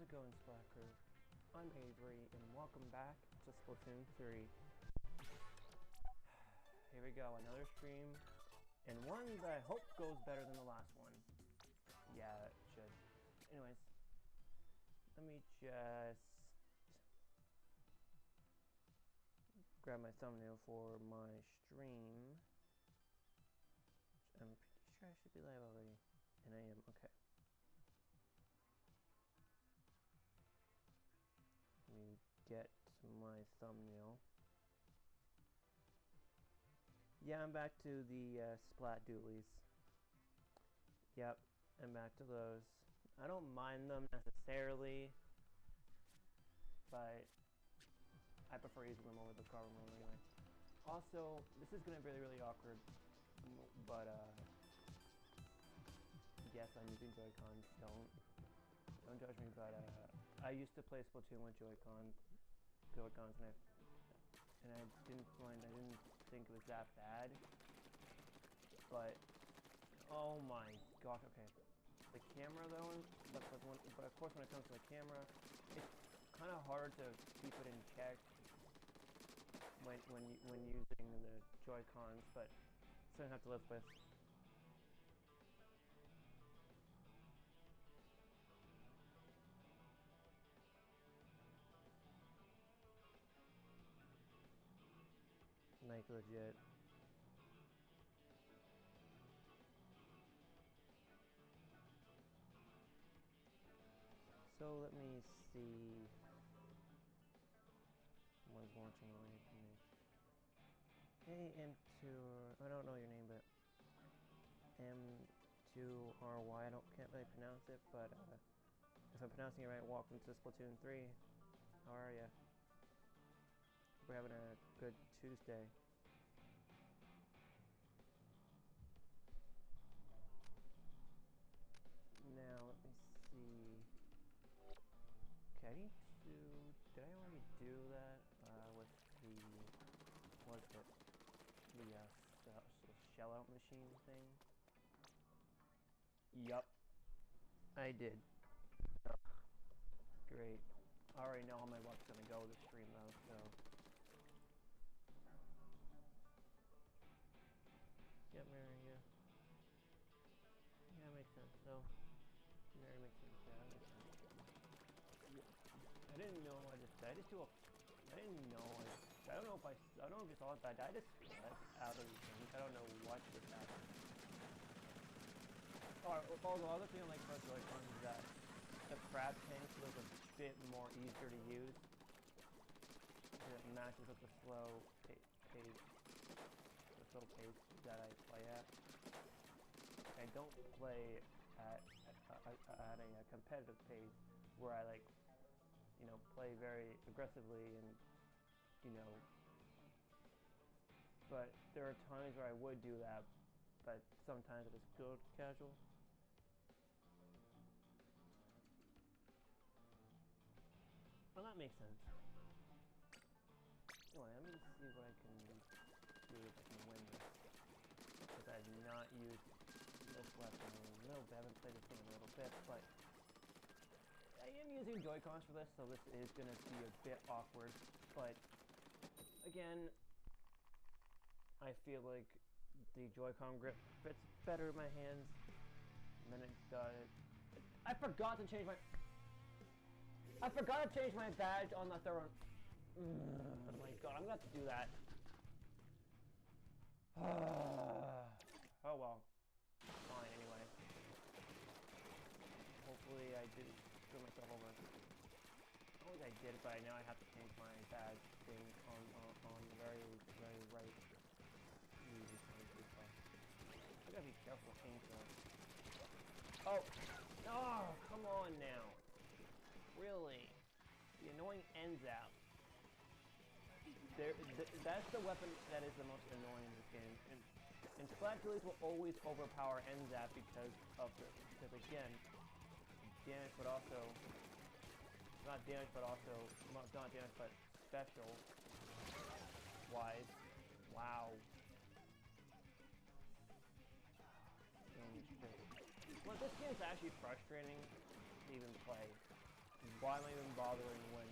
going, Splat Crew? I'm Avery, and welcome back to Splatoon 3. Here we go, another stream, and one that I hope goes better than the last one. Yeah, it should. Anyways, let me just grab my thumbnail for my stream, which I'm pretty sure I should be live already, and I am. Okay. Let me get my thumbnail. Yeah, I'm back to the Splat Doolies. Yep, I'm back to those. I don't mind them necessarily, but I prefer using them over the car remote anyway. Also, this is gonna be really awkward, but yes, I'm using Joy-Cons. Don't judge me, but I used to play Splatoon with Joy-Cons, and I didn't think it was that bad. But oh my gosh, okay. The camera though, but of course when it comes to the camera, it's kind of hard to keep it in check when using the Joy-Cons, but something I have to live with. Like legit. So let me see. Someone's launching away from me. Hey M2, I don't know your name, but M2RY, can't really pronounce it, but if I'm pronouncing it right, welcome to Splatoon 3. How are ya? We're having a good Tuesday. Now, let me see. Okay, I need to... Did I already do that with the... What is it? The shell out machine thing? Yup. I did. Great. I already know how my luck's gonna go this stream though, so... Yep, Mary, yeah. Yeah, that makes sense, so... Mary makes sense, yeah, that makes sense. I didn't know I didn't know if you saw it, but I just left out of the thing. I don't know what just happened. Oh, the other thing I like about Joy-Cons is that the crab tank was a bit more easier to use. It matches with the slow pace that I play at. I don't play at a competitive pace where I like, you know, play very aggressively and, you know, but there are times where I would do that, but sometimes it is good casual. Well, that makes sense. Anyway, let me just see what I can do if I can win this, because I have not used this weapon in a little bit. I haven't played this thing in a little bit, but I am using Joy-Cons for this, so this is going to be a bit awkward, but again, I feel like the Joy-Con grip fits better in my hands than it does. I forgot to change my badge on the third one. Oh my god, I'm gonna have to do that. Oh well. Fine anyway. Hopefully I didn't screw myself over. I don't think I did, but now I have to change my badge thing on the very right. I gotta be careful with paintball. Oh, come on now. Really? The annoying NZAP. That's the weapon that is the most annoying in this game. And Splat Doolies will always overpower NZAP because again, damage but also not damage but special wise. Wow. Well, this game is actually frustrating to even play. Why am I even bothering when...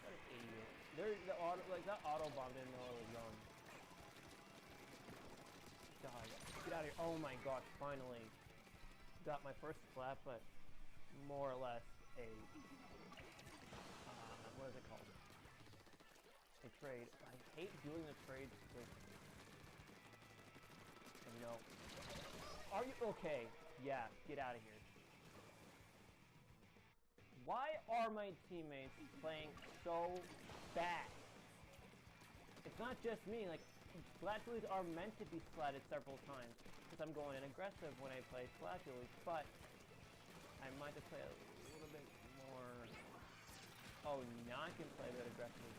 What an idiot. That auto bomb didn't know it was going. God, get out of here. Oh my god, finally. Got my first slap, but more or less a... what is it called? A trade. I hate doing the trades with... No. Are you okay? Yeah, get out of here. Why are my teammates playing so bad? It's not just me, like, Splatoons are meant to be slatted several times, because I'm going in aggressive when I play Splatoons, but I might have played a little bit more... Oh, now I can play a bit aggressive.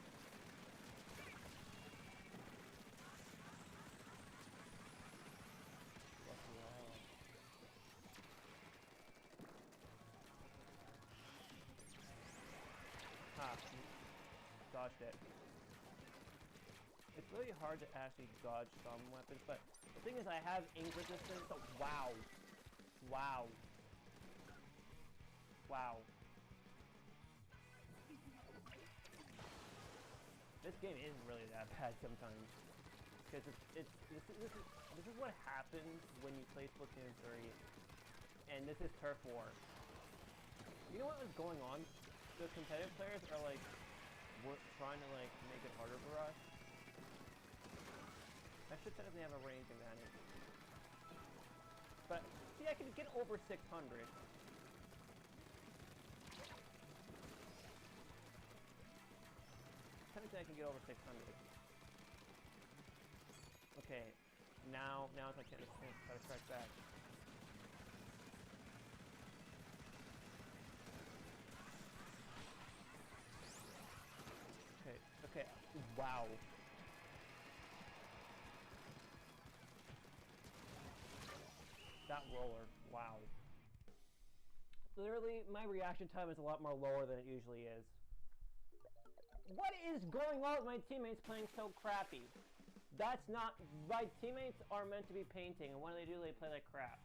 Dodged it. It's really hard to actually dodge some weapons, but the thing is I have ink resistance, so wow. Wow. Wow. This game isn't really that bad sometimes. Because this is what happens when you play Splatoon 3, and this is turf war. You know what was going on? The competitive players are like, we're trying to like make it harder for us. I should technically have a range advantage. But see, I can get over 600. Technically I can get over 600. Okay, now it's my chance to try to strike back. Okay, wow. That roller, wow. Literally, my reaction time is a lot more lower than it usually is. What is going on with my teammates playing so crappy? That's not... My teammates are meant to be painting, and what do? They play like crap.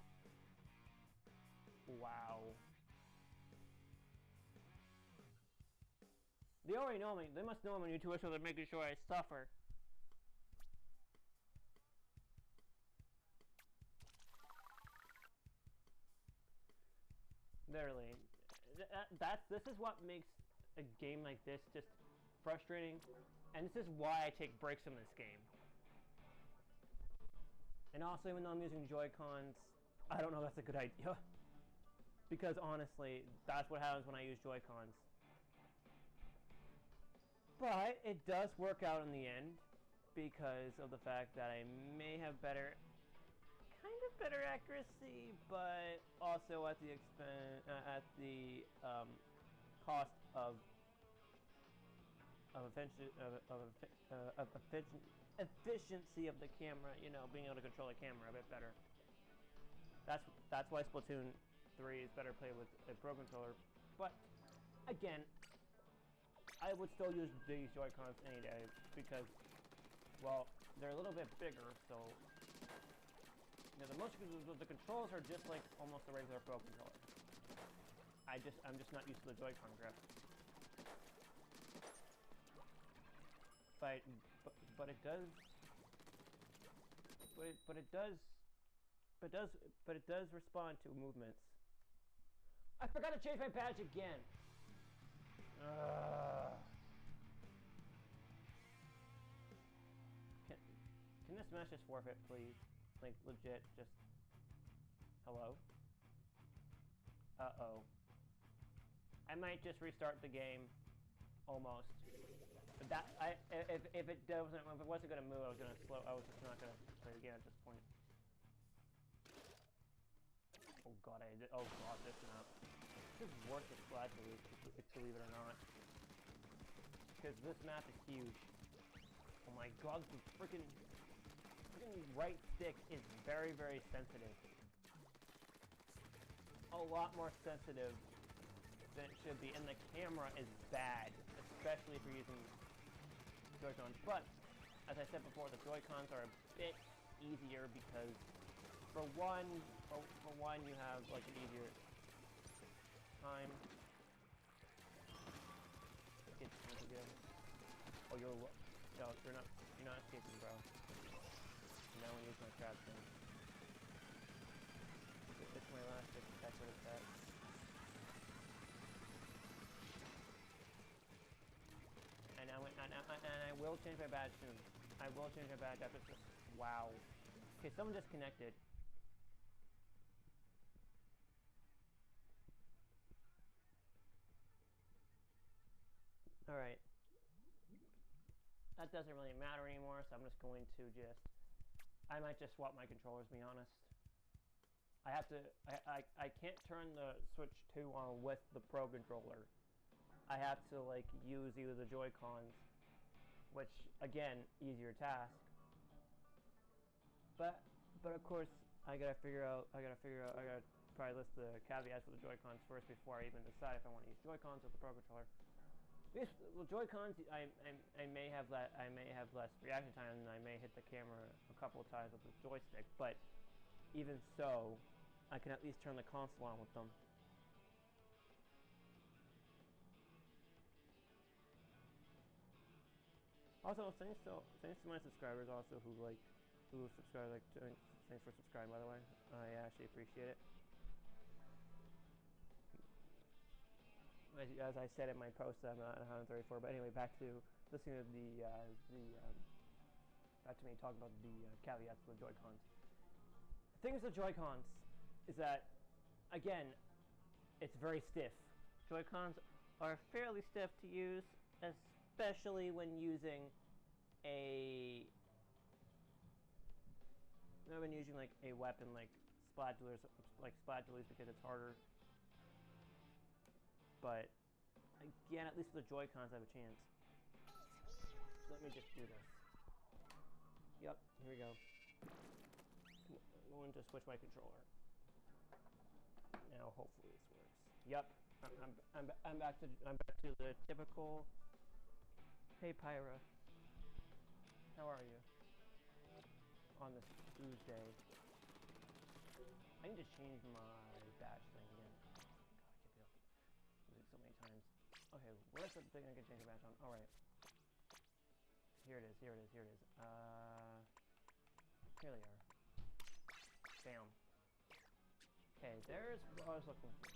Wow. They already know me. They must know I'm a YouTuber, so they're making sure I suffer. Literally. This is what makes a game like this just frustrating. And this is why I take breaks from this game. And also, even though I'm using Joy-Cons, I don't know if that's a good idea. Because honestly, that's what happens when I use Joy-Cons. But it does work out in the end because of the fact that I may have better accuracy, but also at the expense, cost of efficiency of the camera. You know, being able to control the camera a bit better. That's why Splatoon 3 is better played with a Pro controller. But again, I would still use these Joy-Cons any day because, well, they're a little bit bigger, so you know, the controls are just like almost a regular Pro controller. I'm just not used to the Joy-Con grip. But it does respond to movements. I forgot to change my badge again. Can this match just forfeit, please? Like, legit, just... Hello? Uh-oh. I might just restart the game. Almost. But that, if it wasn't gonna move, I was just not gonna play the game at this point. Oh god, this map. This is worth the splash, believe it or not. Because this map is huge. Oh my god, the freaking right stick is very, very sensitive. A lot more sensitive than it should be, and the camera is bad, especially if you're using Joy-Cons. But as I said before, the Joy-Cons are a bit easier because for one you have like an easier time. Oh, no, you're not escaping, bro. Now I'm gonna use my trap thing. It's my last stick, that's what it's at. And I will change my badge soon. I will change my badge after this. Wow. Okay, someone disconnected. Alright. That doesn't really matter anymore, so I'm just going to I might just swap my controllers, to be honest. I have to, I can't turn the Switch 2 on with the Pro controller. I have to, like, use either the Joy-Cons, which, again, easier task. But of course, I gotta probably list the caveats for the Joy-Cons first before I even decide if I want to use Joy-Cons or the Pro controller. Well, Joy-Cons, I may have less reaction time, and I may hit the camera a couple of times with the joystick, but even so, I can at least turn the console on with them. Also, thanks to my subscribers also who subscribe, thanks for subscribing, by the way. I actually appreciate it. As I said in my post, I'm not 134, but anyway, back to listening to back to me talking about the caveats of the Joy-Cons. The thing with the Joy-Cons is that, again, it's very stiff. Joy-Cons are fairly stiff to use, especially when using I've been using like a weapon like spatulas because it's harder. But again, at least with the Joy-Cons, I have a chance. So let me just do this. Yep, here we go. I'm going to switch my controller. Now, hopefully this works. Yep, I'm back to the typical. Hey, Pyra. How are you? On this Tuesday. I need to change my badge thing again. God, I can't be up. So many times. Okay, where's the thing I can change the badge on? Alright. Here it is. Here they are. Bam. Okay, there's what I was looking for.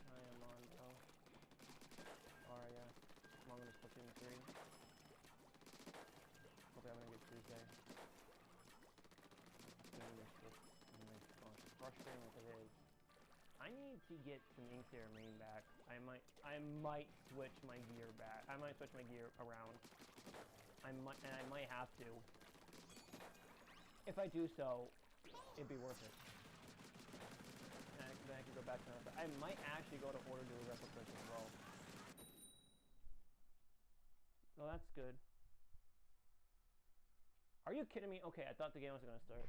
I am on, bro. Aria. I'm on this Splatoon 3. Hope you're having a good Tuesday. Frustrating as it is. I need to get some Inkster main back. I might switch my gear back. I might switch my gear around. I might have to. If I do so, it'd be worth it. And then I can go back to another. I might actually go to order to a replicas as well. Oh, that's good. Are you kidding me? Okay, I thought the game was gonna start.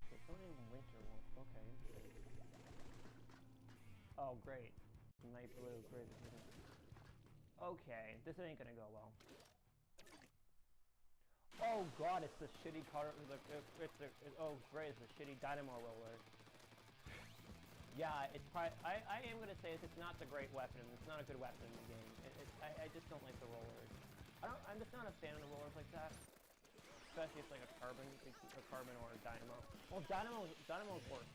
It's only winter wolf. Okay. Oh, great. Night blue. Great. Okay, this ain't gonna go well. Oh god, it's the shitty car. Oh great, it's the shitty dynamo roller. Yeah, it's probably. I am gonna say it's not the great weapon. It's not a good weapon in the game. I just don't like the rollers. I'm just not a fan of the rollers like that. Especially if it's like a carbon or a dynamo. Well, dynamo's worse.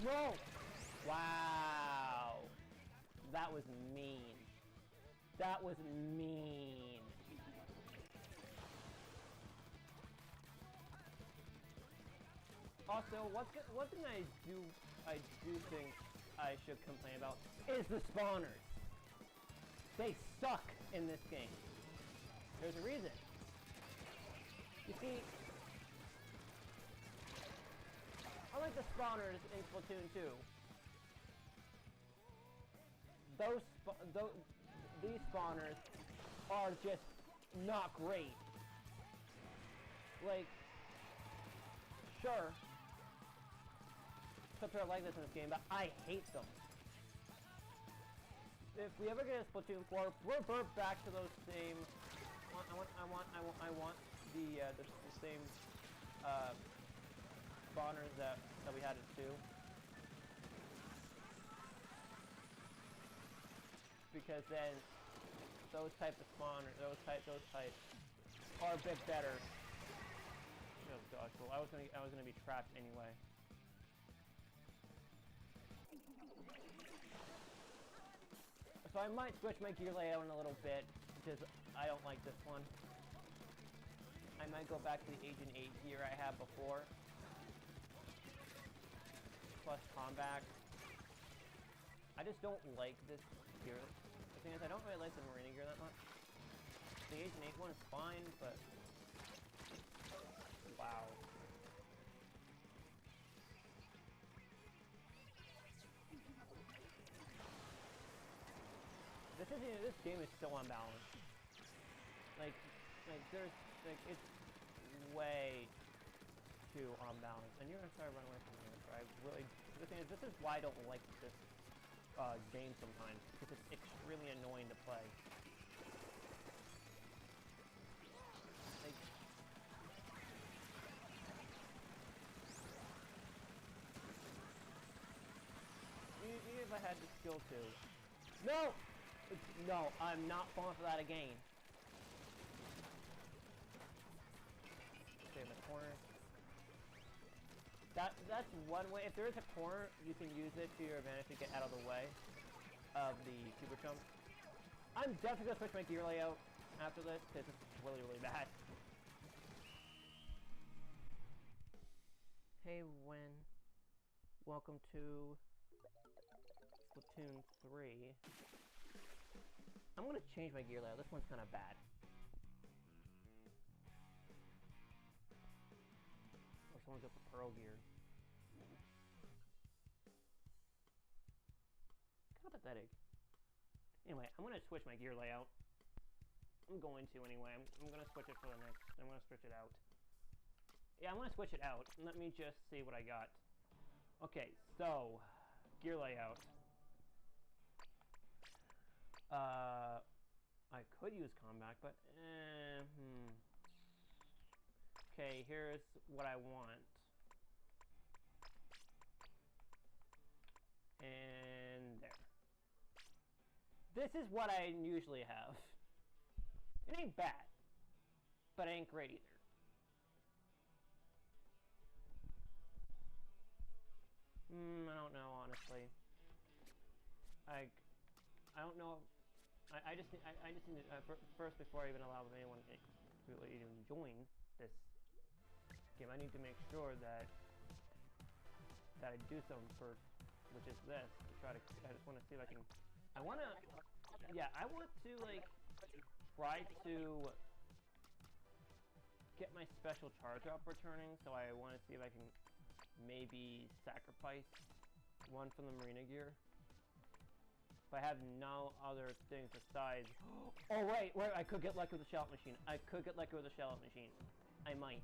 No! Wow. That was mean. That was mean. Also, one thing I do think I should complain about is the spawners. They suck in this game. There's a reason. You see, unlike the spawners in Splatoon 2, these spawners are just not great. Like, sure, except I like this in this game, but I hate them. If we ever get a Splatoon 4, revert back to those same. I want the same spawners that we had at 2. because then those types of spawners, those types are a bit better. Oh gosh, well I was gonna be trapped anyway. So I might switch my gear layout in a little bit because I don't like this one. I might go back to the Agent 8 gear I had before. Plus combat. I just don't like this gear. The thing is, I don't really like the Marina gear that much. The Agent 8 one is fine, but... Wow. This game is so unbalanced. Like it's way too unbalanced. And you're gonna try to run away from me. I really. The thing is, this is why I don't like this game sometimes, because it's extremely annoying to play. Like, even if I had the skill to. No! No, I'm not falling for that again. Okay, the corner. That's one way. If there is a corner, you can use it to your advantage to get out of the way of the super jump. I'm definitely gonna switch my gear layout after this because it's really, really bad. Hey, Wen. Welcome to Splatoon 3. I'm gonna change my gear layout. This one's kind of bad. Oh, someone's got the pearl gear. Kind of pathetic. Anyway, I'm gonna switch my gear layout. I'm going to anyway. I'm gonna switch it for the next. I'm gonna switch it out. Yeah, I'm gonna switch it out. Let me just see what I got. Okay, so gear layout. I could use combat, but Okay, here's what I want. And there. This is what I usually have. It ain't bad, but it ain't great either. I don't know, honestly. I don't know. I just need to, first, before I even allow anyone to even join this game, I need to make sure that I do something first, which is this. I just want to see if I can. I want to like try to get my special charge up returning. So I want to see if I can maybe sacrifice one from the Marina gear. If I have no other things besides... Oh, wait, I could get lucky with the shell machine. I might.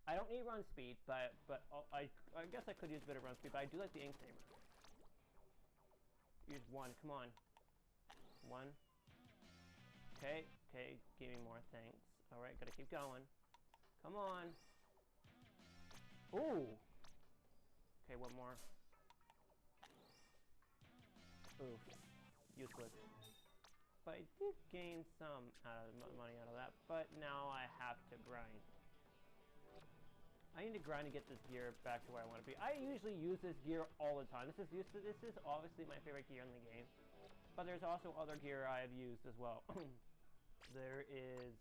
I don't need run speed, but I guess I could use a bit of run speed, but I do like the ink saber. Use one, come on. One. Okay, give me more, thanks. Alright, gotta keep going. Come on. Ooh! Okay, one more. Ooh, useless. But I did gain some money out of that, but now I have to grind. I need to grind to get this gear back to where I want to be. I usually use this gear all the time. This is obviously my favorite gear in the game, but there's also other gear I have used as well. There is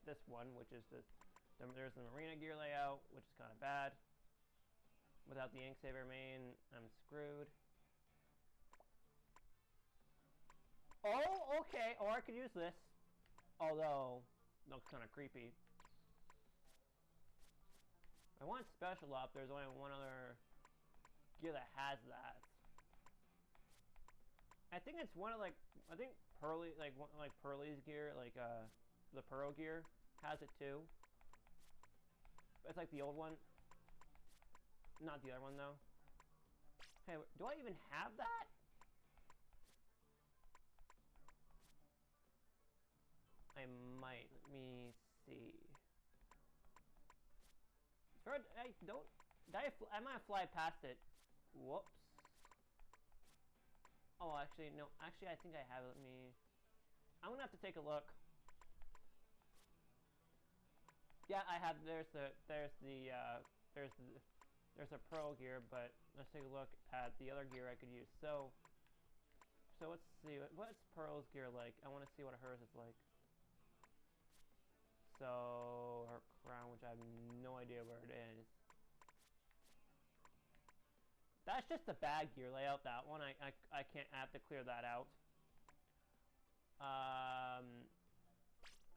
this one, which is there's the Marina gear layout, which is kind of bad. Without the ink saber main, I'm screwed. Oh, okay. Or I could use this. Although, looks kind of creepy. I want special up. There's only one other gear that has that. I think it's one of I think Pearly, Pearly's gear, the Pearl gear has it too. It's like the old one. Not the other one though. Hey, do I even have that? I might. Let me see. I might fly past it. Whoops. Oh, actually, no. Actually, I think I have it. Let me... I'm gonna have to take a look. Yeah, I have. There's a Pearl gear, but let's take a look at the other gear I could use. So let's see. What's Pearl's gear like? I want to see what hers is like. So, her crown, which I have no idea where it is. That's just the bad gear layout, that one. I can't, I have to clear that out.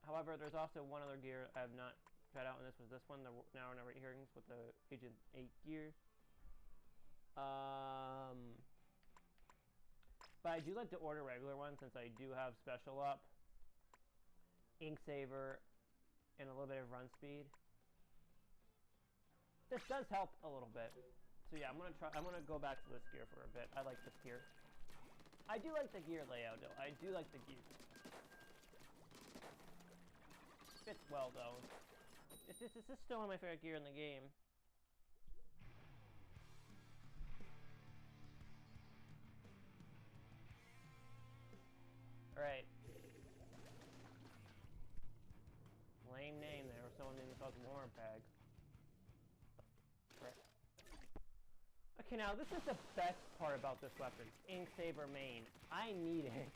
However, there's also one other gear I have not tried out, and this was this one, the now and right hearings with the Agent 8 gear. But I do like to order regular one since I do have special up, ink saver, and a little bit of run speed. This does help a little bit. So yeah, I'm gonna go back to this gear for a bit. I like this gear. I do like the gear layout though. I do like the gear. Fits well though. This is still one of my favorite gear in the game. Alright. Lame name there. Someone named themselves Warm Bag. Right. Okay, now this is the best part about this weapon. Ink Saber main. I need it.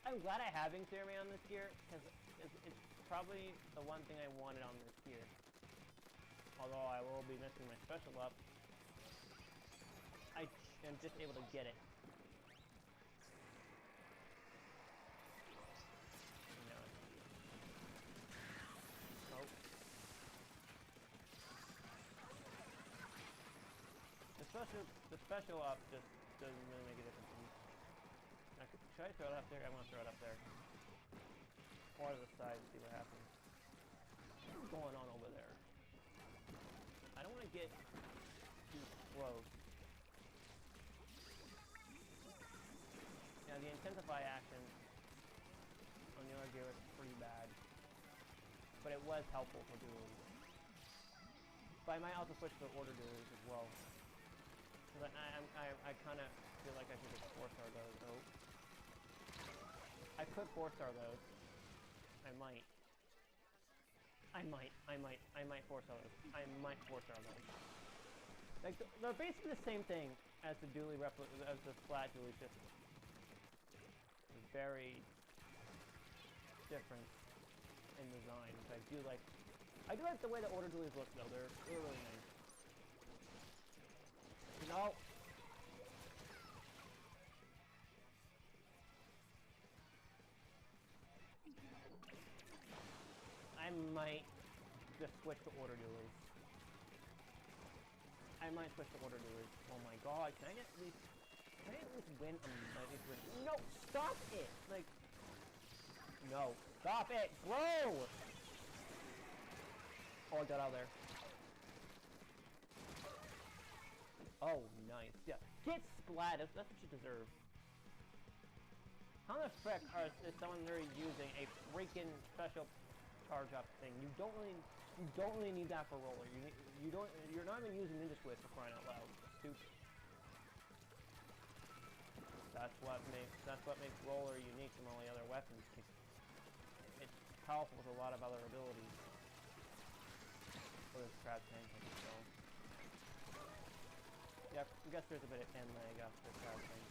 I'm glad I have Ink Saber main on this gear, because it's probably the one thing I wanted on this gear. Although I will be missing my special up, I am just able to get it. Oh. The special op just doesn't really make a difference to me. Should I throw it up there? I want to throw it up there. Or to the side and see what happens. What's going on over there? I don't want to get too close. Now the intensify action on the other gear was pretty bad. But it was helpful for duels. But I might also switch to order duels as well. Because I kind of feel like I should just 4-star those. Oh. I could 4-star those. I might 4-star those. I might 4-star those. Like, they're basically the same thing as the dually as the flat dually, just very different in design. But I do like the way the order dualies look though. They're really nice. No. I might just switch to order dualies. I might switch to order dualies. Oh my god, can I at least win a win? No, stop it! Like, no, stop it, bro! Oh, I got out of there. Oh, nice. Yeah, get splatted. That's what you deserve. How the frick is someone there using a freaking special charge up thing? You don't really need that for roller. You're not even using Ninja Squid for crying out loud. Stupid. That's what makes roller unique from all the other weapons. It's powerful with a lot of other abilities. For this crab tank, so. Yeah, I guess there's a bit of end lag after the crab tank.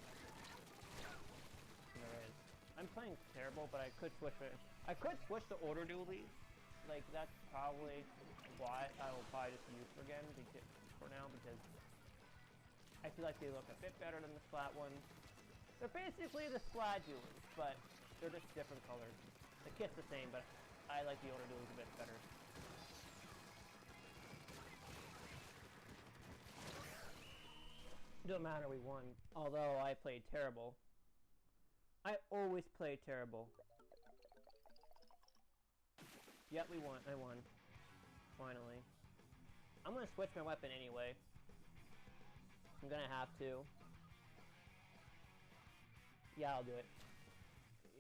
There is. I'm playing terrible, but I could switch it. I could switch to order dualies. Like, that's probably why I will probably just use for now, because I feel like they look a bit better than the Splat ones. They're basically the Splat dualies, but they're just different colors. The kit's the same, but I like the order dualies a bit better. Don't matter, we won. Although I played terrible. I always play terrible. Yep, we won. I won. Finally. I'm gonna switch my weapon anyway. I'm gonna have to. Yeah, I'll do it.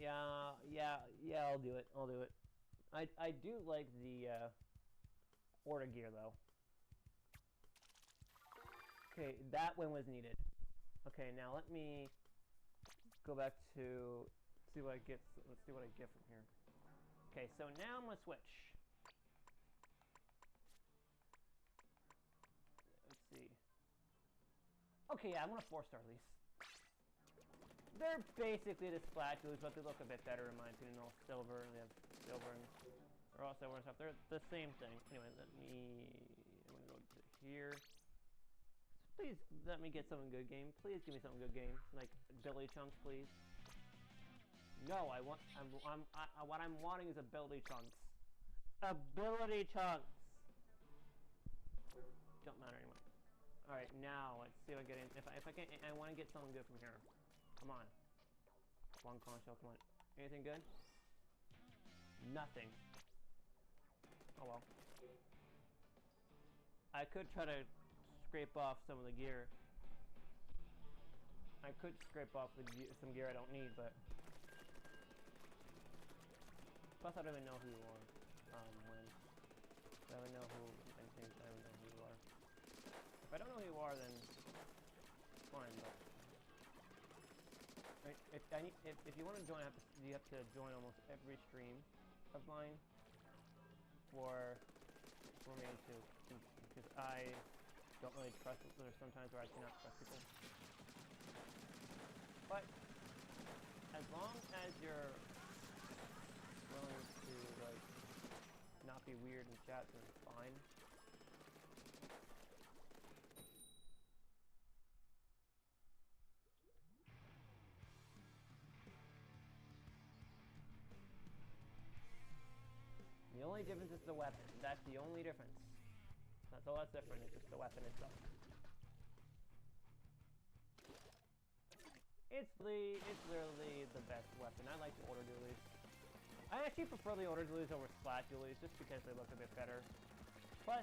Yeah, I'll do it. I'll do it. I do like the order gear though. Okay, that win was needed. Okay, now let me go back to see what I get. Let's see what I get from here. Okay, so now I'm gonna switch. Let's see. Okay, yeah, I'm gonna 4-star these. They're basically the Splatoons, but they look a bit better in my opinion. All silver, and they have silver and they're all silver and stuff. They're the same thing. Anyway, I'm gonna go to here. Please let me get something good game. Please give me something good game. Like ability chunks, please. No, what I'm wanting is ability chunks. Ability chunks. Don't matter anyway. All right, now let's see if I get in. If I can, I want to get something good from here. Come on. One conch shell. Come on. Anything good? Nothing. Oh well. I could try to scrape off some of the gear. I could scrape off some gear I don't need, but plus I don't even know who you are. When I don't even know who. I don't know who you are. If I don't know who you are, then it's fine. But if you want to join, you have to join almost every stream of mine for me to, because I don't really trust people. There's sometimes where I cannot trust people. But as long as you're willing to like not be weird in chat, then it's fine. The only difference is the weapon. That's the only difference. That's all that's different. It's just the weapon itself. It's literally the best weapon. I like the order dualies. I actually prefer the order dualies over splat dualies just because they look a bit better. Plus,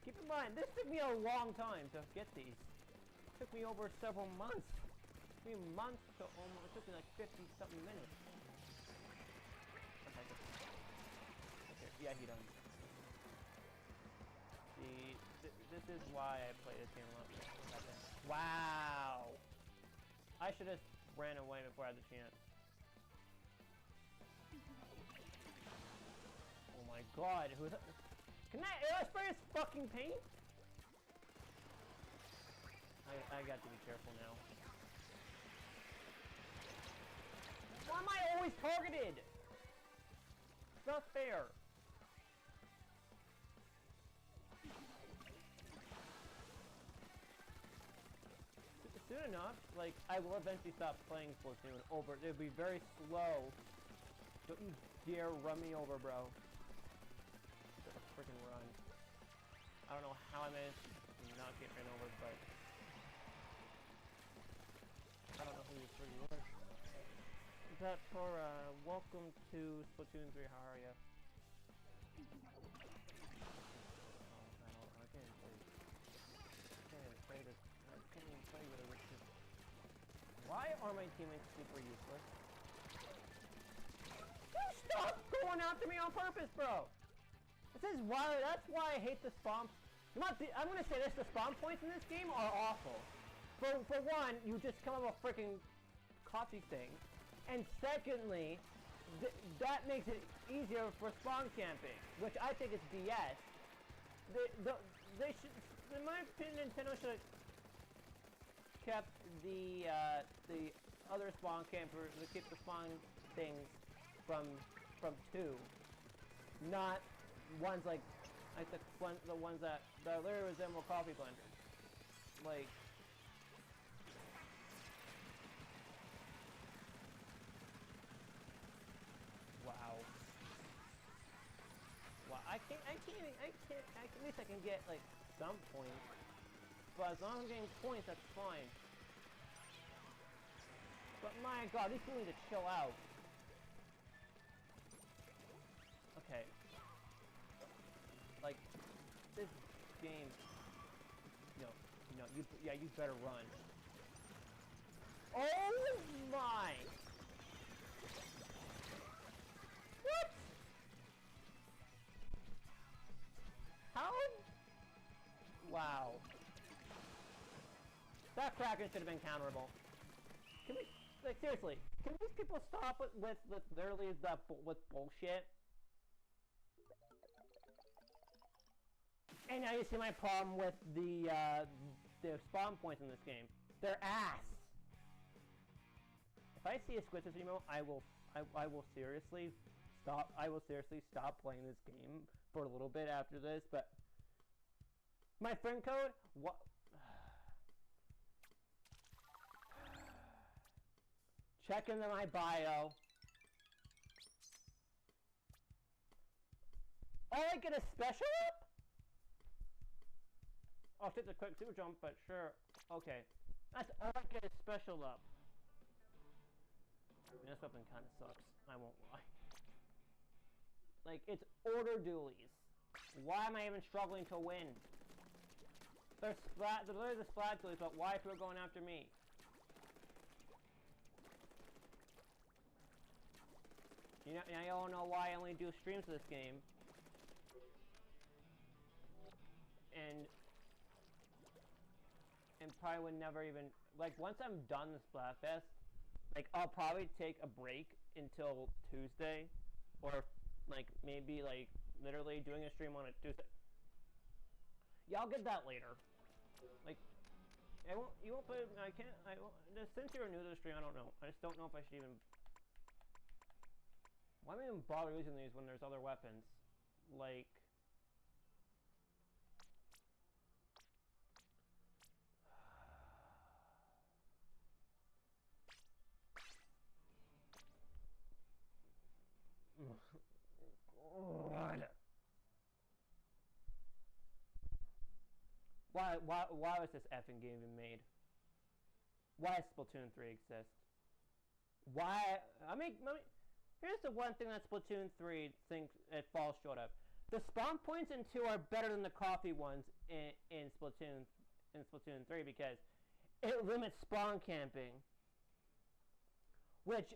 keep in mind, this took me a long time to get these. It took me over several months. It took me months to almost. It took me like 50-something minutes. Okay, yeah, he done. See, this is why I play this game a lot. Wow! I should have ran away before I had the chance. Oh my god, who's that? Can that air spray is fucking paint? I got to be careful now. Why am I always targeted? It's not fair. Soon enough, like, I will eventually stop playing Splatoon over. It'll be very slow. Don't you dare run me over, bro. Just a freaking run. I don't know how I managed to not get ran over, but I don't know who you freaking were. Zatora, welcome to Splatoon 3. How are you? I can't even play this. I can't even play with it. Why are my teammates super useless? You stop going after me on purpose, bro! This is why. That's why I hate the spawn. I'm gonna say this: the spawn points in this game are awful. For one, you just come up with a freaking coffee thing, and secondly, that makes it easier for spawn camping, which I think is BS. They should, in my opinion, Nintendo should have kept the other spawn campers, keep the spawn things from 2, not ones like the ones that literally resemble coffee blenders. Like, wow. Wow, at least I can get like some points. But as long as I'm getting points, that's fine. But my god, these people need to chill out. Okay. Like, this game... No, you better run. Oh my! What? How? Wow. That Kraken should have been counterable. Can we, like, seriously, can these people stop with literally with bullshit? And now you see my problem with the spawn points in this game. They're ass. If I see a Squidward emote, I will seriously stop. I will seriously stop playing this game for a little bit after this. But my friend code, what? Check into my bio. Oh, I get a special up? I'll take the quick super jump, but sure. Okay. That's all I get is special up. I mean, this weapon kind of sucks. I won't lie. Like, it's order dualies. Why am I even struggling to win? There's literally the splat dualies, but why people are going after me? You know, I don't know why I only do streams of this game. And probably would never even, like, once I'm done the Splatfest, like, I'll probably take a break until Tuesday, or, like, maybe, like, literally doing a stream on a Tuesday. Yeah, I'll get that later. Like, you won't put, I can't, since you're new to the stream, I don't know. I just don't know if I should even, why am I even bother using these when there's other weapons? Like, God. Why was this effing game even made? Why does Splatoon 3 exist? Why? Here's the one thing that Splatoon 3 thinks it falls short of. The spawn points in 2 are better than the coffee ones in Splatoon 3 because it limits spawn camping, which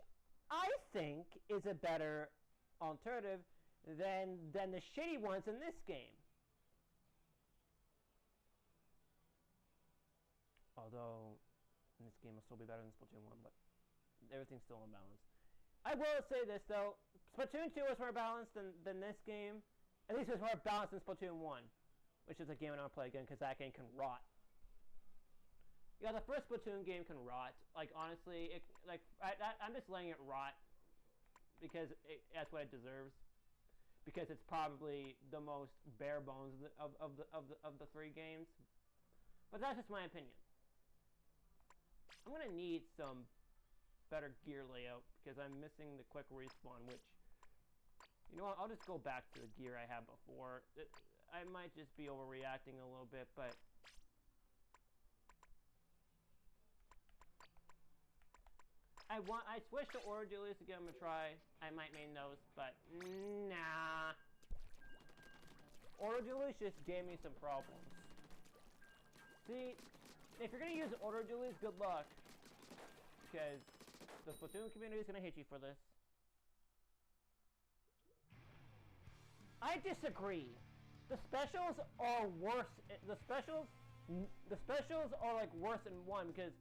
I think is a better alternative than the shitty ones in this game. Although in this game will still be better than Splatoon 1, but everything's still unbalanced. I will say this though, Splatoon 2 is more balanced than this game. At least it's more balanced than Splatoon 1, which is a game I don't play again because that game can rot. Yeah, the first Splatoon game can rot. Like, honestly, I'm just letting it rot because that's what it deserves. Because it's probably the most bare bones of the 3 games. But that's just my opinion. I'm gonna need some better gear layout because I'm missing the quick respawn, which, you know what, I'll just go back to the gear I had before. I might just be overreacting a little bit, but I switched to order dualies to give them a try. I might main those, but nah. Order dualies just gave me some problems. See, if you're gonna use order dualies, good luck, because the Splatoon community is gonna hate you for this. I disagree. The specials are worse. The specials are like worse than 1 because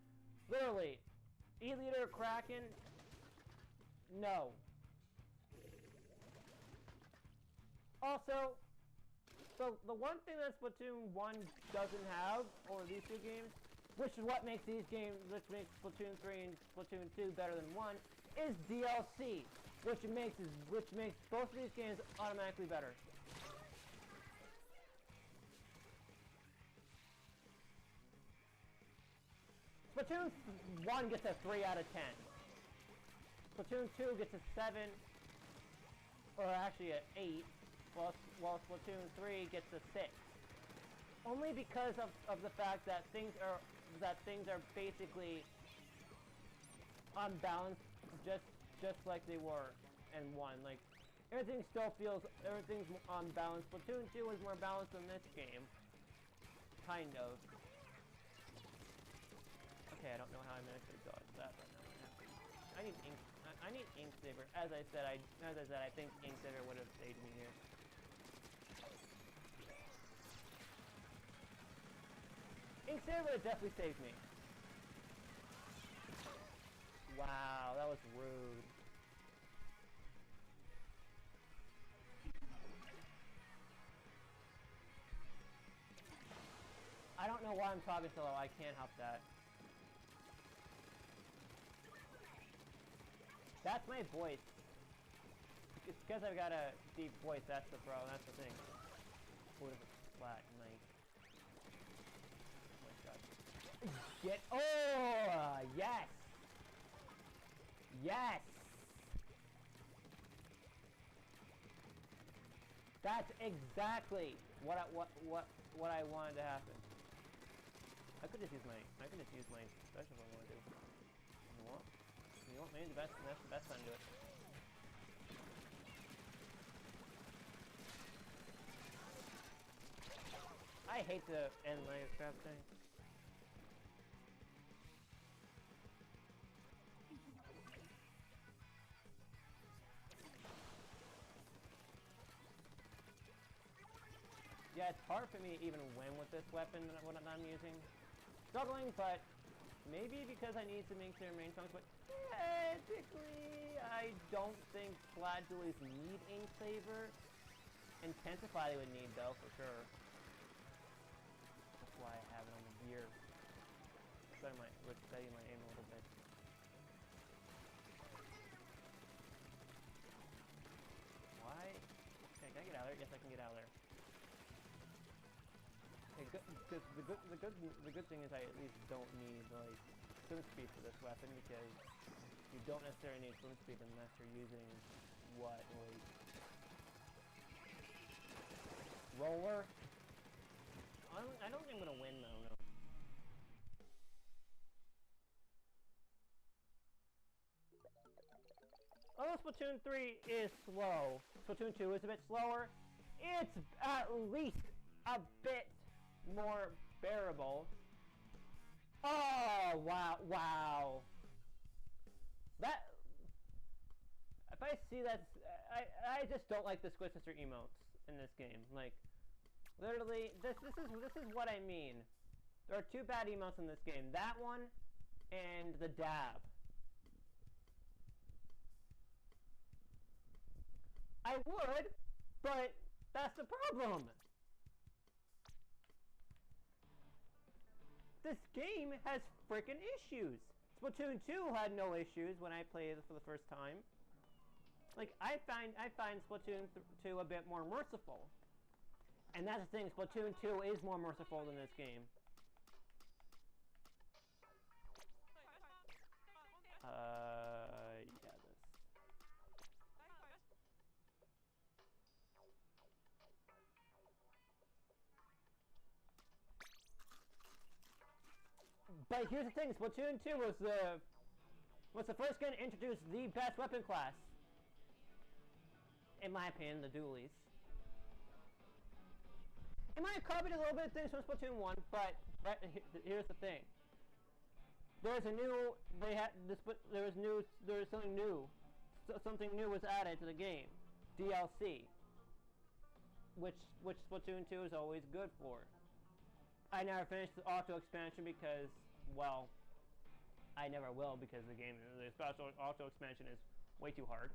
literally, E-Liter, Kraken, no. Also, the one thing that Splatoon 1 doesn't have, or these 2 games, which is what makes these games, which makes Splatoon 3 and Splatoon 2 better than 1, is DLC, which makes both of these games automatically better. Splatoon 1 gets a 3 out of 10. Splatoon 2 gets a 7, or actually an 8, while Splatoon 3 gets a 6. Only because of the fact that things are basically unbalanced, just like they were in 1. Like, everything's unbalanced. Splatoon 2 is more balanced than this game, kind of. Okay, I don't know how I managed to dodge that right now. I need Ink Saber. As I said, I think Ink Saber would have saved me here. Ink Saber would have definitely saved me. Wow, that was rude. I don't know why I'm talking so low. I can't help that. That's my voice. It's because I've got a deep voice. That's the problem. That's the thing. What is it? Flat. Nice. Oh my god. Get. Oh! Yes! Yes! That's exactly what I wanted to happen. I could just use my special if I want to do. You know what? You know what? Maybe that's the best time to do it. I hate the end layer crap thing. Yeah, it's hard for me to even win with this weapon that I'm using. Struggling, but maybe because I need to make certain range chunks, but technically I don't think Splat dualies need ink saver. Intensify they would need though, for sure. That's why I have it on the gear. Let's study my aim a little bit. Why? Okay, can I get out of there? Yes, I can get out of there. Because the good thing is I at least don't need like swim speed for this weapon, because you don't necessarily need swim speed unless you're using what, like roller. I don't think I'm gonna win though. No. Although Splatoon 3 is slow, Splatoon 2 is a bit slower. It's at least a bit more bearable. Oh wow, wow. That, if I see that, I just don't like the Squid Sister emotes in this game. Like, literally, this is what I mean. There are two bad emotes in this game. That one and the dab. I would, but that's the problem. This game has freaking issues. Splatoon 2 had no issues when I played it for the first time. Like, I find Splatoon 2 a bit more merciful. And that's the thing, Splatoon 2 is more merciful than this game. Yeah, this. But here's the thing, Splatoon 2 was the first game to introduce the best weapon class. In my opinion, the dualies. It might have copied a little bit of things from Splatoon 1, but here's the thing. There's a new, there's something new. Something new was added to the game. DLC. Which Splatoon 2 is always good for. I never finished the Octo expansion because, well, I never will, because the special Octo expansion is way too hard.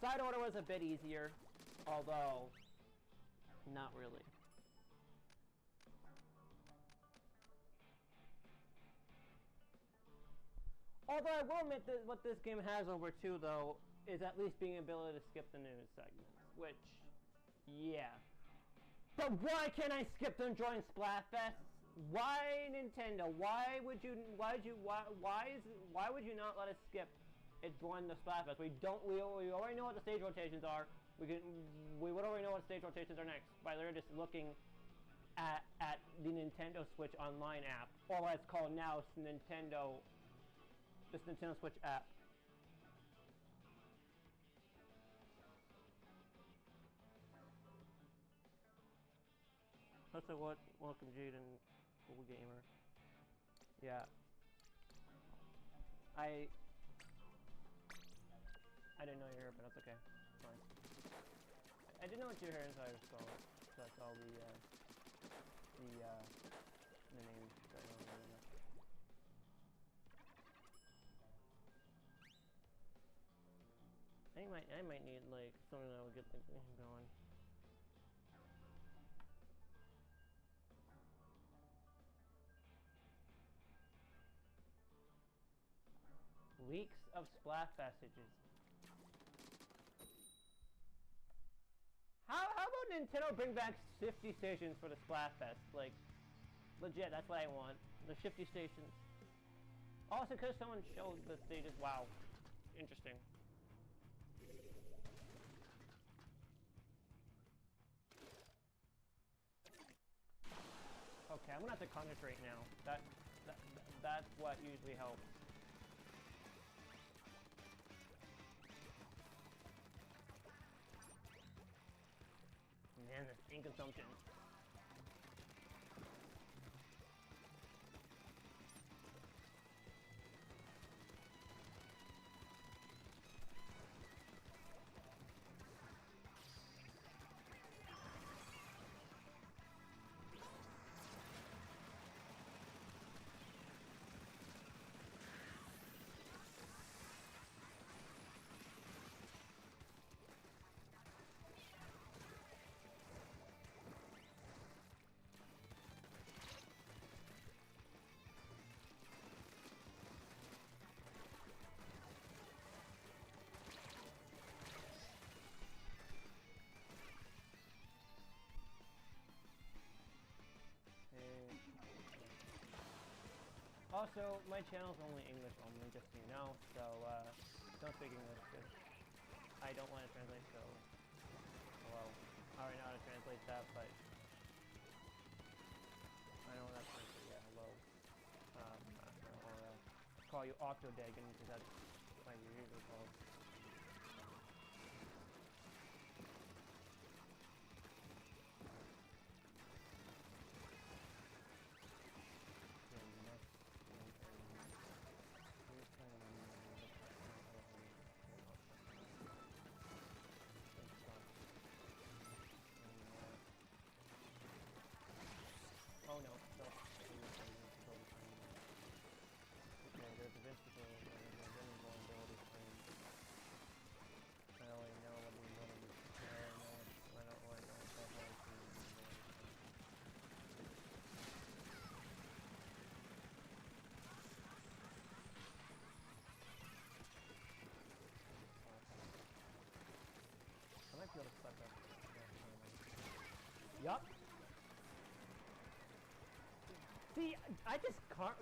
Side order was a bit easier, although not really. Although I will admit that what this game has over 2 though is at least being ability to skip the news segments, which, yeah. But why can't I skip them during Splatfest? Why Nintendo? Why would you not let us skip it during the Splatfest? We already know what the stage rotations are. We would already know what stage rotations are next by literally just looking at the Nintendo Switch Online app, or what it's called now, Nintendo Switch app. Also, welcome Jaden, cool gamer. Yeah. I didn't know you were here, but that's okay. It's fine. I didn't know what you were here until I saw it. So I saw the name. I might need like something that will get the game going. Leaks of Splatfest messages. How about Nintendo bring back shifty stations for the Splatfest? Like, legit, that's what I want. The shifty stations. Also, because someone showed the stages. Wow, interesting. Okay, I'm gonna have to concentrate now. That's what usually helps. Man, this ink consumption. Also, my channel's only English only, just so you know, so don't speak English, because I don't want to translate, so hello. I already know how to translate that, but I know that's for sure, yeah, hello. Or call you Octo-Avery, because that's what you're usually called. Oh no, no. Okay, there's a vegetable and there's a vulnerability frame. I only know what the vulnerability frame. I don't know stuff like the vulnerability frame. I might be able to suck up. Yup. See, I just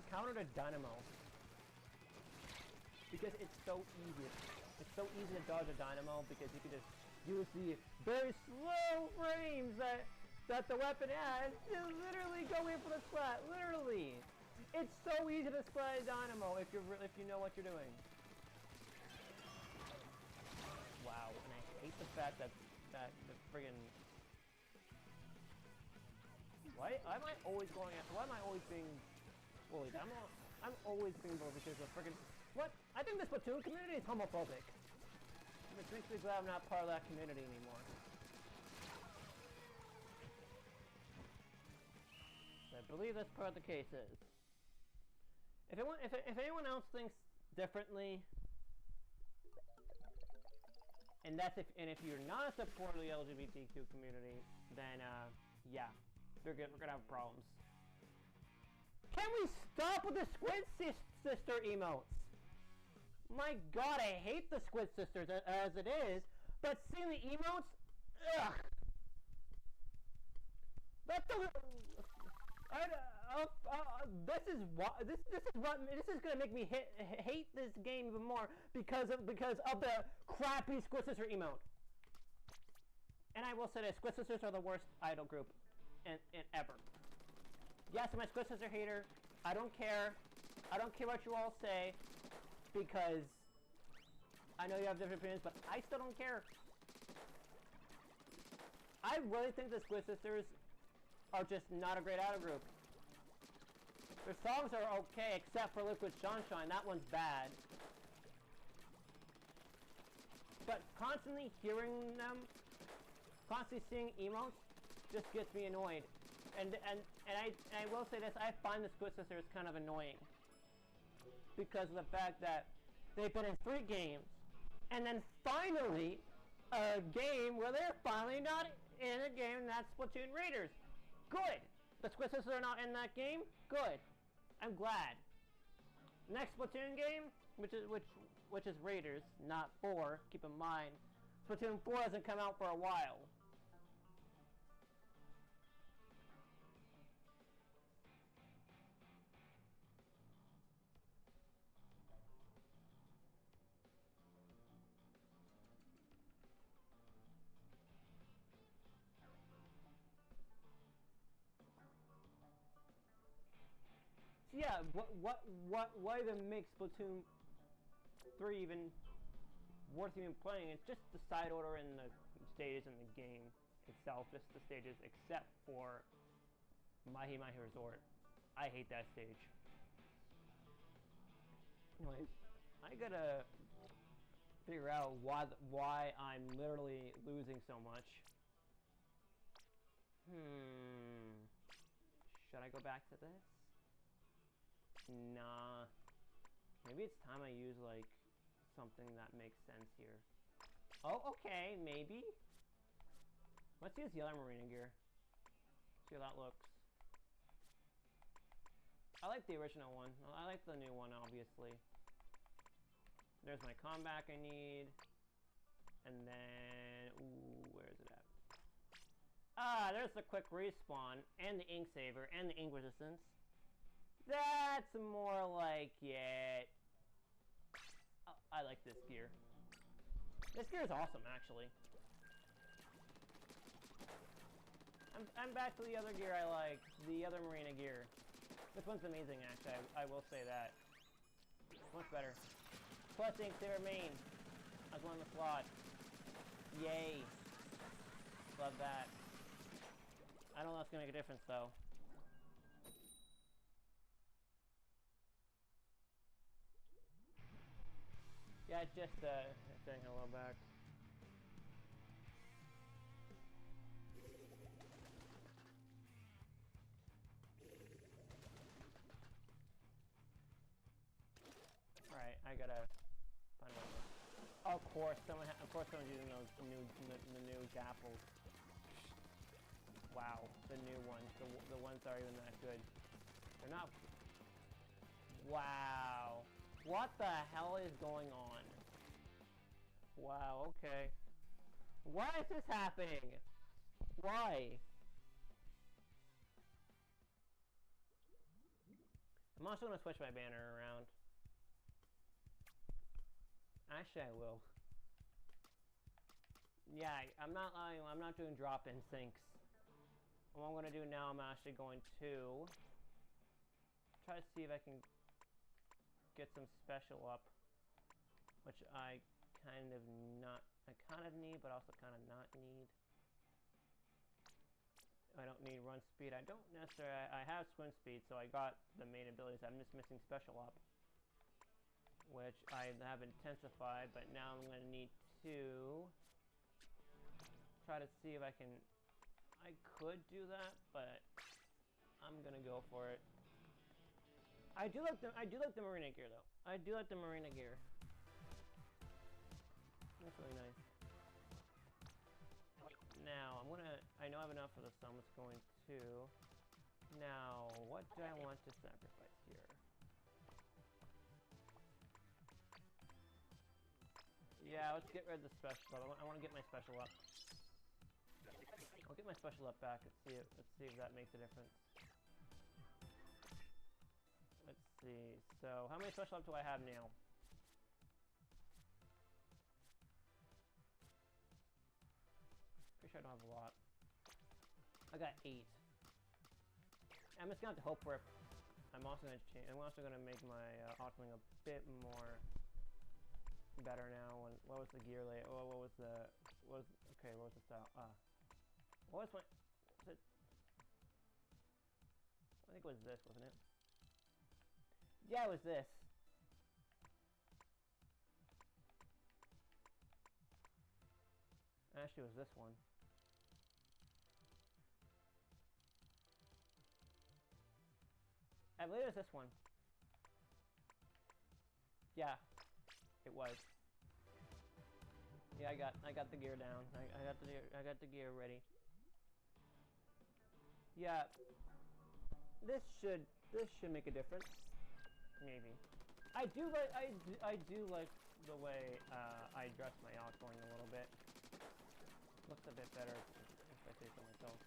countered a dynamo. Because it's so easy. It's so easy to dodge a dynamo because you can just use the very slow frames that the weapon has to literally go in for the splat. Literally. It's so easy to splat a dynamo if you know what you're doing. Wow, and I hate the fact that the friggin' Why am I always going after? Why am I always being bullied? I'm always being bullied because of friggin' what? I think the Splatoon community is homophobic. Which makes me glad I'm not part of that community anymore. I believe that's part of the case is. If anyone else thinks differently, and if you're not a supporter of the LGBTQ community, then yeah. We're gonna have problems. Can we stop with the Squid Sister emotes? My god, I hate the Squid Sisters as it is, but seeing the emotes, ugh. That doesn't. This is gonna make me hate this game even more because of the crappy Squid Sister emote. And I will say this: Squid Sisters are the worst idol group in ever. Yes, I'm a Squid Sister hater. I don't care. I don't care what you all say because I know you have different opinions, but I still don't care. I really think the Squid Sisters are just not a great idol group. Their songs are okay, except for Liquid Sunshine. That one's bad. But constantly hearing them, constantly seeing emotes, just gets me annoyed. And I will say this, I find the Squid Sisters kind of annoying. Because of the fact that they've been in 3 games. And then finally, a game where they're finally not in a game, and that's Splatoon Raiders. Good. The Squid Sisters are not in that game. Good. I'm glad. Next Splatoon game, which is Raiders, not 4. Keep in mind, Splatoon 4 hasn't come out for a while. Yeah, what even makes Splatoon 3 even worth even playing? It's just the side order and the stages in the game itself, just the stages, except for Mahi Mahi Resort. I hate that stage. Anyways, I gotta figure out why I'm literally losing so much. Should I go back to this? Nah. Maybe it's time I use, like, something that makes sense here. Oh, okay, maybe. Let's use the other marina gear. See how that looks. I like the original one. I like the new one, obviously. There's my comeback I need. And then... Ooh, where is it at? Ah, there's the quick respawn, and the ink saver, and the ink resistance. That's more like it. Oh, I like this gear. This gear is awesome, actually. I'm back to the other gear I like, the other marina gear. This one's amazing, actually. I will say that. Much better. Plus ink saver main. As one in the slot. Yay. Love that. I don't know if it's gonna make a difference, though. Yeah, just saying hello back. Alright, I gotta find one. Of course, someone's using those the new gapples. Wow, the new ones, the ones that aren't even that good. They're not. Wow. What the hell is going on? Wow, okay. Why is this happening? Why? I'm also gonna switch my banner around. Actually, I will. Yeah, I'm not doing drop-in sinks. What I'm gonna do now, I'm actually going to try to see if I can get some special up, which I kind of need, but also kind of not need. I don't need run speed. I don't necessarily. I have swim speed, so I got the main abilities. I'm just missing special up, which I have intensified, but now I'm going to need to try to see if I can. I could do that, but I'm gonna go for it. I do like the marina gear though. I do like the marina gear. That's really nice. Now I know I have enough for the sum. It's going to. Now, what do I want to sacrifice here? Yeah, let's get rid of the special up. I want to get my special up. I'll get my special up back. Let's see if that makes a difference. Let's see. So, how many special up do I have now? Pretty sure I don't have a lot. I got 8. I'm just gonna have to hope for it. I'm also gonna change. I'm also gonna make my Octo-Avery a bit more better now. What was the gear lay? Oh, what was the style? What was my? Was it? I think it was this, wasn't it? Yeah, it was this. Actually, it was this one. I believe it was this one. Yeah, it was. Yeah, I got the gear down. I got the gear ready. Yeah, this should make a difference. Maybe. I do like the way I dress my outgoing a little bit. Looks a bit better if I say so myself.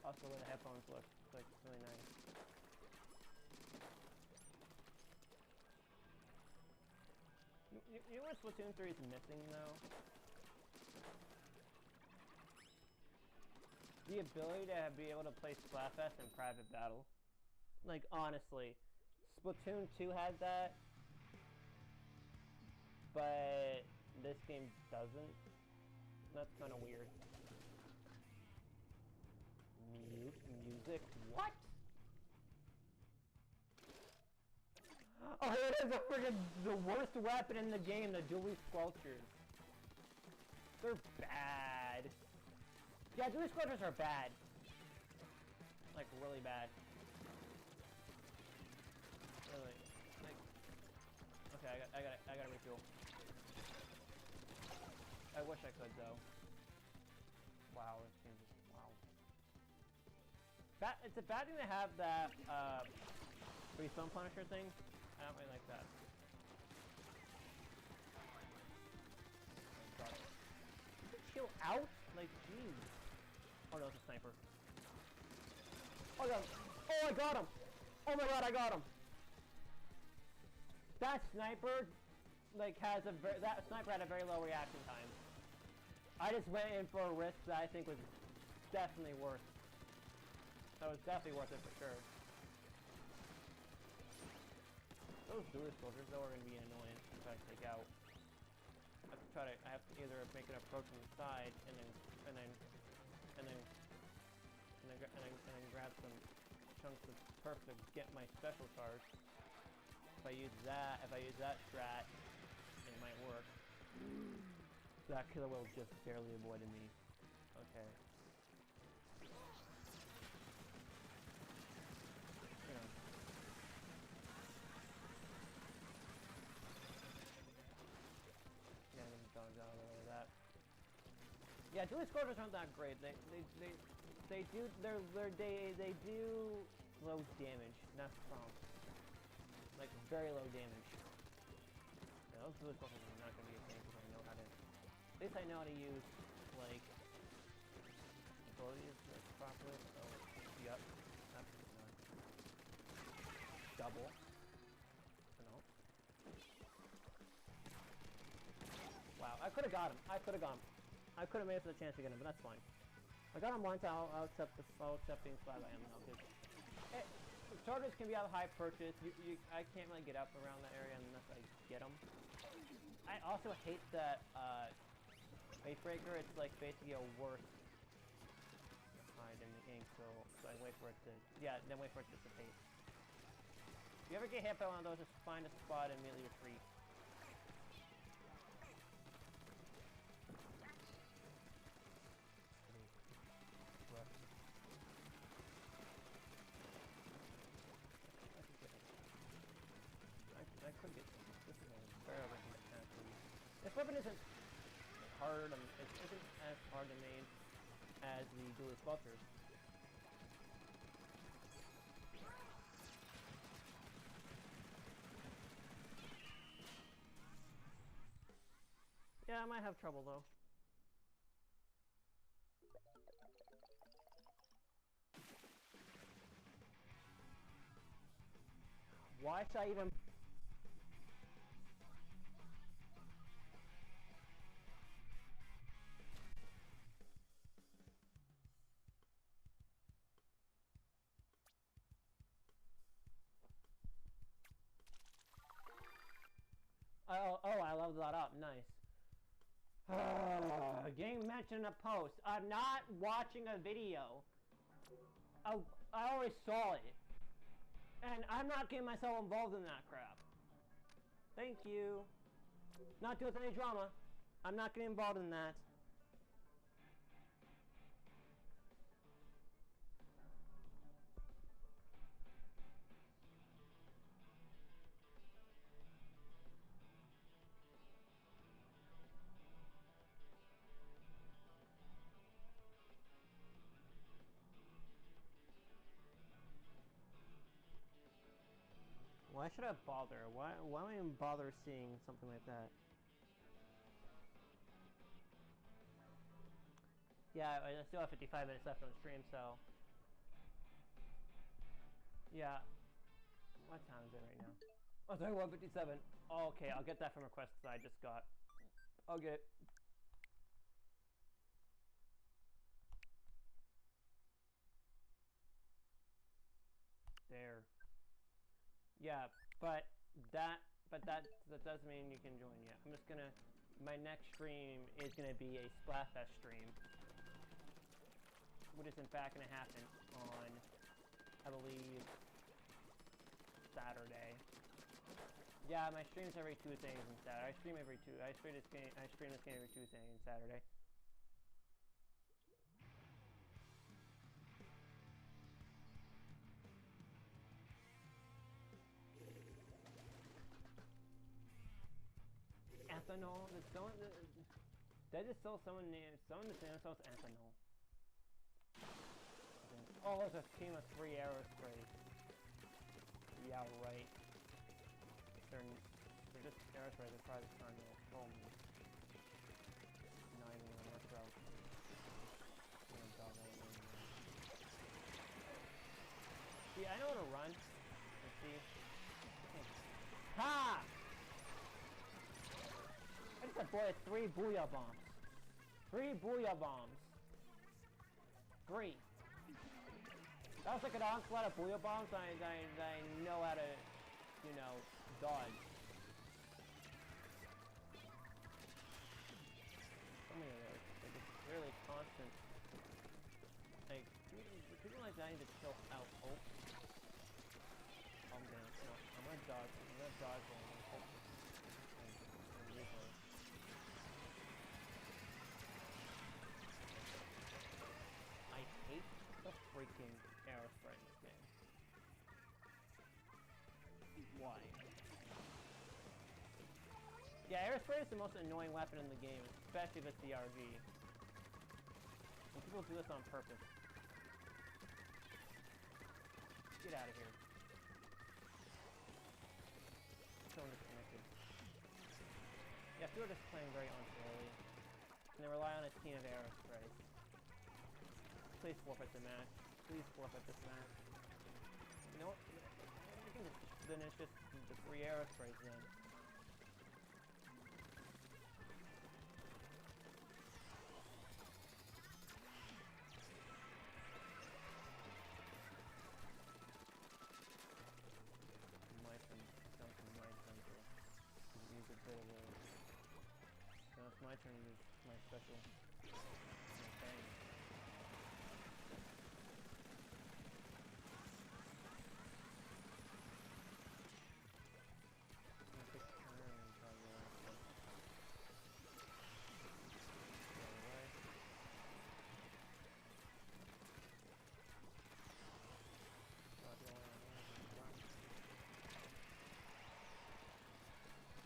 Also, the headphones look like really nice. You know what Splatoon 3 is missing though? The ability to be able to play Splatfest in private battle. Like, honestly. Splatoon 2 had that, but this game doesn't. That's kind of weird. Music? What? Oh, it is the worst weapon in the game, the dually squelchers. They're bad. Yeah, dually squelchers are bad. Like, really bad. Really. Like, okay, I gotta refuel. I wish I could, though. Wow, this game just, wow. It's a bad thing to have that, respawn punisher thing. I don't really like that. Got it. Chill out? Like, jeez. Oh no, it's a sniper. Oh, I got him. Oh, I got him! Oh my god, I got him! That sniper, like, that sniper had a very low reaction time. I just went in for a risk that I think was definitely worth. That was definitely worth it for sure. Those dually soldiers though are going to be annoying to try to take out. I have to either make an approach from the side and then grab some chunks of perf to get my special charge. If I use that strat, it might work. That killer whale just barely avoided me. Okay. You know. Yeah, I'm going down over that. Yeah, dually squelchers aren't that great. They do low damage. That's the problem. Like very low damage. Yeah, those dually squelchers are not gonna be a thing because I know how to. At least I know how to use like abilities properly. Oh, yep. That's not. Double. No. Wow, I could have got him. I could have made it for the chance to get him, but that's fine. I got him once. I'll accept being flat by him. Chargers can be out of high purchase. I can't really get up around that area unless I get them. I also hate that Face Breaker. It's like basically a worse hide in the game, so I wait for it to then wait for it to dissipate. If you ever get hit by one of those, just find a spot and immediately retreat. I could get this is very This weapon isn't hard. It isn't as hard to make as the dually squelchers. Yeah, I might have trouble though. Why should I even? Oh, I leveled that up. Nice. Game mentioned in a post. I'm not watching a video. I already saw it. And I'm not getting myself involved in that crap. Thank you. Not doing any drama. I'm not getting involved in that. Why should I bother? Why would I even bother seeing something like that? Yeah, I still have 55 minutes left on the stream, so... Yeah. What time is it right now? Oh, it's 1:57. Oh, okay, I'll get that from requests that I just got. I'll get it. There. Yeah, but that doesn't mean you can join yet. I'm just gonna... My next stream is gonna be a Splatfest stream. Which is in fact gonna happen on, I believe, Saturday. Yeah, my stream's every Tuesdays and Saturday. I stream this game every Tuesday and Saturday. Ethanol. Did I just saw someone just sells ethanol. Oh, there's a team of 3 aerospace. Yeah, right. They're just aerospace. They're probably trying to kill me. Not even gonna work out. See, I know how to run. Let's see. Ha! I just avoided 3 booyah bombs. 3 booyah bombs. 3. That was like an onslaught of booyah bombs. I know how to, you know, dodge. So many of those. Like, it's really constant. Like, people like that need to chill out. Oh. I'm gonna dodge. I'm gonna dodge one. I hate the freaking aerospray in this game. Why? Yeah, aerospray is the most annoying weapon in the game, especially if it's the RG. And people do this on purpose. Get out of here. So disconnected. Yeah, people are just playing very unfairly. And they rely on a team of aerosprays. Please forfeit the match. Please forfeit this match. You know what? Then it's just the 3 aerosprays then. Now it's my turn to use my special thing.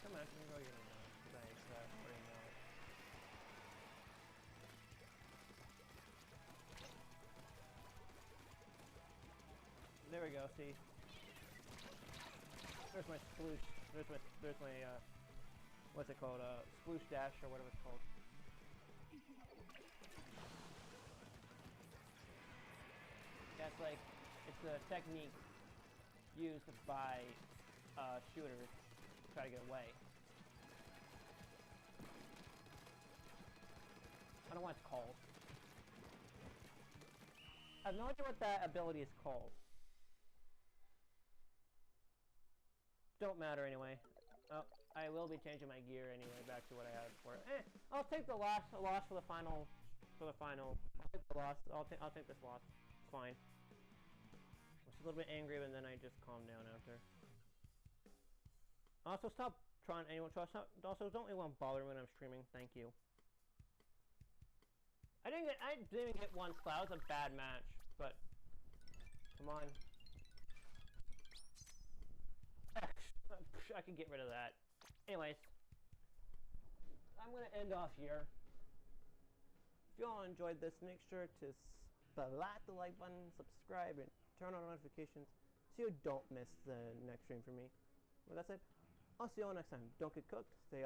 Come on, I can go get it now. Thanks, I already know. There we go, see? There's my sploosh. There's my, what's it called? Sploosh dash or whatever it's called. That's like, it's a technique used by, shooters to try to get away. I don't know what it's called. I have no idea what that ability is called. Don't matter anyway. Oh, I will be changing my gear anyway back to what I had before. I'll take the loss for the final. I'll take the loss. I'll take this loss. It's fine. I was a little bit angry, but then I just calmed down after. Also, stop trying anyone. Also, don't anyone bother me when I'm streaming. Thank you. I didn't get one splat. It was a bad match, but come on. I can get rid of that. Anyways, I'm gonna end off here. If you all enjoyed this, make sure to splat the like button, subscribe, and turn on notifications so you don't miss the next stream from me. with that said, I'll see you all next time. Don't get cooked. Stay